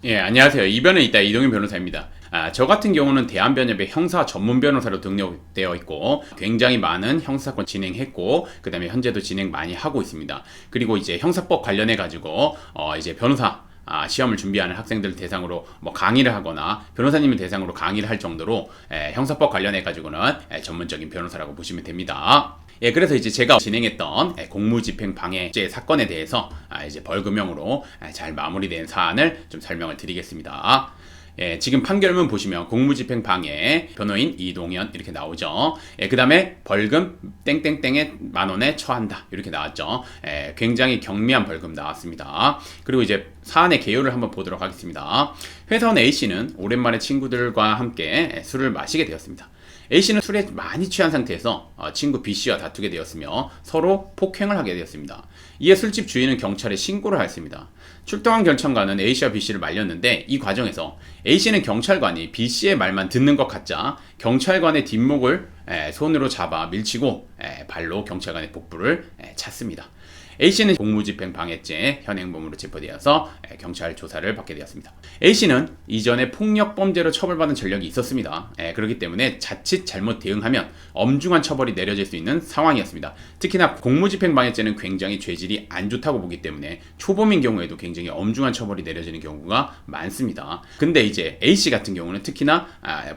예, 안녕하세요. 이변에 있다 이동현 변호사입니다. 저 같은 경우는 대한변협의 형사 전문 변호사로 등록되어 있고 굉장히 많은 형사사건 진행했고 그다음에 현재도 진행 많이 하고 있습니다. 그리고 이제 형사법 관련해 가지고 이제 변호사 시험을 준비하는 학생들 대상으로 뭐 강의를 하거나 변호사님을 대상으로 강의를 할 정도로 형사법 관련해 가지고는 전문적인 변호사라고 보시면 됩니다. 예, 그래서 이제 제가 진행했던 공무집행 방해죄 사건에 대해서 이제 벌금형으로 잘 마무리된 사안을 좀 설명을 드리겠습니다. 예, 지금 판결문 보시면 공무집행 방해 변호인 이동현 이렇게 나오죠. 예, 그 다음에 벌금 땡땡땡에 10,000원에 처한다 이렇게 나왔죠. 예, 굉장히 경미한 벌금 나왔습니다. 그리고 이제 사안의 개요를 한번 보도록 하겠습니다. 회사원 A씨는 오랜만에 친구들과 함께 술을 마시게 되었습니다. A씨는 술에 많이 취한 상태에서 친구 B씨와 다투게 되었으며 서로 폭행을 하게 되었습니다. 이에 술집 주인은 경찰에 신고를 하였습니다. 출동한 경찰관은 A씨와 B씨를 말렸는데 이 과정에서 A씨는 경찰관이 B씨의 말만 듣는 것 같자 경찰관의 뒷목을 손으로 잡아 밀치고 발로 경찰관의 복부를 찼습니다. A씨는 공무집행 방해죄 현행범으로 체포되어서 경찰 조사를 받게 되었습니다. A씨는 이전에 폭력범죄로 처벌받은 전력이 있었습니다. 그렇기 때문에 자칫 잘못 대응하면 엄중한 처벌이 내려질 수 있는 상황이었습니다. 특히나 공무집행 방해죄는 굉장히 죄질이 안 좋다고 보기 때문에 초범인 경우에도 굉장히 엄중한 처벌이 내려지는 경우가 많습니다. 근데 이제 A씨 같은 경우는 특히나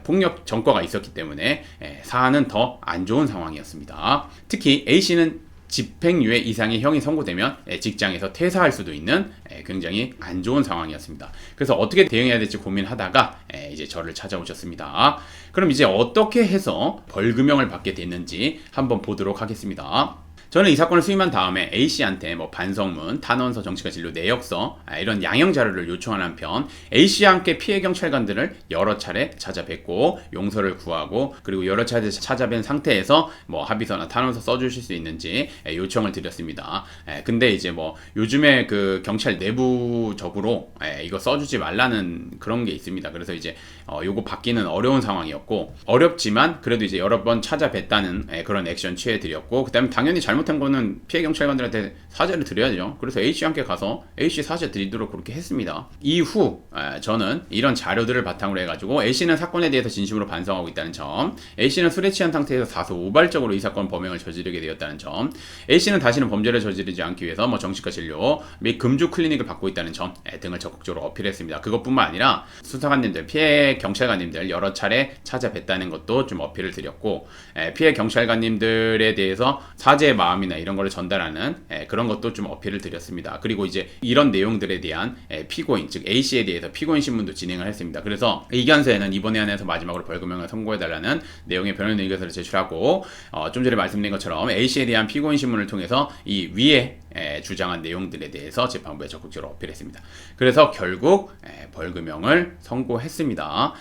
폭력 전과가 있었기 때문에 사안은 더 안 좋은 상황이었습니다. 특히 A씨는 집행유예 이상의 형이 선고되면 직장에서 퇴사할 수도 있는 굉장히 안 좋은 상황이었습니다. 그래서 어떻게 대응해야 될지 고민하다가 이제 저를 찾아오셨습니다. 그럼 이제 어떻게 해서 벌금형을 받게 됐는지 한번 보도록 하겠습니다. 저는 이 사건을 수임한 다음에 A씨한테 뭐 반성문, 탄원서, 정치과 진료, 내역서 이런 양형 자료를 요청하는 한편 A씨와 함께 피해 경찰관들을 여러 차례 찾아뵙고 용서를 구하고 그리고 여러 차례 찾아뵌 상태에서 뭐 합의서나 탄원서 써주실 수 있는지 요청을 드렸습니다. 근데 이제 뭐 요즘에 그 경찰 내부적으로 이거 써주지 말라는 그런 게 있습니다. 그래서 이제 요거 받기는 어려운 상황이었고 어렵지만 그래도 이제 여러 번 찾아뵀다는 그런 액션 취해드렸고 그다음에 당연히 잘못한 거는 피해 경찰관들한테 사죄를 드려야죠. 그래서 A씨와 함께 가서 A씨 사죄 드리도록 그렇게 했습니다. 이후 저는 이런 자료들을 바탕으로 해가지고 A씨는 사건에 대해서 진심으로 반성하고 있다는 점, A씨는 술에 취한 상태에서 다소 우발적으로 이 사건 범행을 저지르게 되었다는 점, A씨는 다시는 범죄를 저지르지 않기 위해서 뭐 정신과 진료 및 금주 클리닉을 받고 있다는 점 등을 적극적으로 어필했습니다. 그것뿐만 아니라 수사관님들, 피해 경찰관님들 여러 차례 찾아뵀다는 것도 좀 어필을 드렸고 피해 경찰관님들에 대해서 사죄의 마음이나 이런 거를 전달하는 그런 것도 좀 어필을 드렸습니다. 그리고 이제 이런 내용들에 대한 피고인, 즉 A씨에 대해서 피고인 신문도 진행을 했습니다. 그래서 이견서에는 이번에 한해서 마지막으로 벌금형을 선고해달라는 내용의 변호인 의견서를 제출하고 좀 전에 말씀드린 것처럼 A씨에 대한 피고인 신문을 통해서 이 위에 주장한 내용들에 대해서 재판부에 적극적으로 어필했습니다. 그래서 결국 벌금형을 선고했습니다.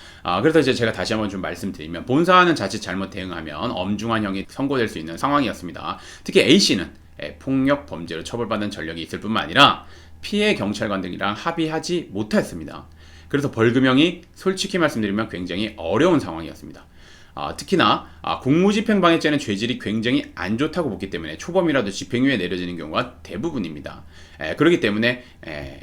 그래서 이제 제가 다시 한번 좀 말씀드리면 본사는 자칫 잘못 대응하면 엄중한 형이 선고될 수 있는 상황이었습니다. 특히 A씨는 폭력 범죄로 처벌받은 전력이 있을 뿐만 아니라 피해 경찰관들이랑 합의하지 못했습니다. 그래서 벌금형이 솔직히 말씀드리면 굉장히 어려운 상황이었습니다. 특히나 공무집행방해죄는 죄질이 굉장히 안 좋다고 보기 때문에 초범이라도 집행유예 내려지는 경우가 대부분입니다. 그렇기 때문에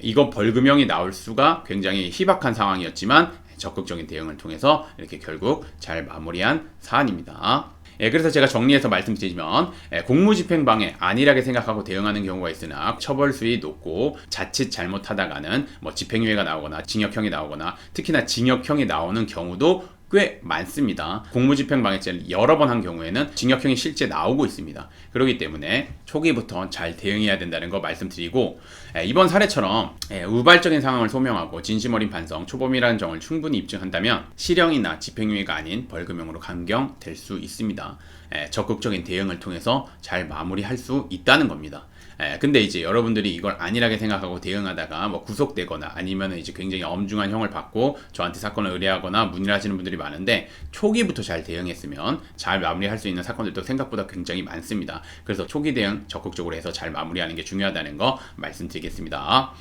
이거 벌금형이 나올 수가 굉장히 희박한 상황이었지만 적극적인 대응을 통해서 이렇게 결국 잘 마무리한 사안입니다. 그래서 제가 정리해서 말씀드리면 공무집행방해 안일하게 생각하고 대응하는 경우가 있으나 처벌수위 높고 자칫 잘못하다가는 뭐 집행유예가 나오거나 징역형이 나오거나 특히나 징역형이 나오는 경우도 꽤 많습니다. 공무집행방해죄를 여러 번 한 경우에는 징역형이 실제 나오고 있습니다. 그렇기 때문에 초기부터 잘 대응해야 된다는 거 말씀드리고 이번 사례처럼 우발적인 상황을 소명하고 진심 어린 반성, 초범이라는 점을 충분히 입증한다면 실형이나 집행유예가 아닌 벌금형으로 감경될 수 있습니다. 적극적인 대응을 통해서 잘 마무리할 수 있다는 겁니다. 근데 이제 여러분들이 이걸 안일하게 생각하고 대응하다가 뭐 구속되거나 아니면 이제 굉장히 엄중한 형을 받고 저한테 사건을 의뢰하거나 문의를 하시는 분들이 많은데 초기부터 잘 대응했으면 잘 마무리할 수 있는 사건들도 생각보다 굉장히 많습니다. 그래서 초기 대응 적극적으로 해서 잘 마무리하는 게 중요하다는 거 말씀드리겠습니다.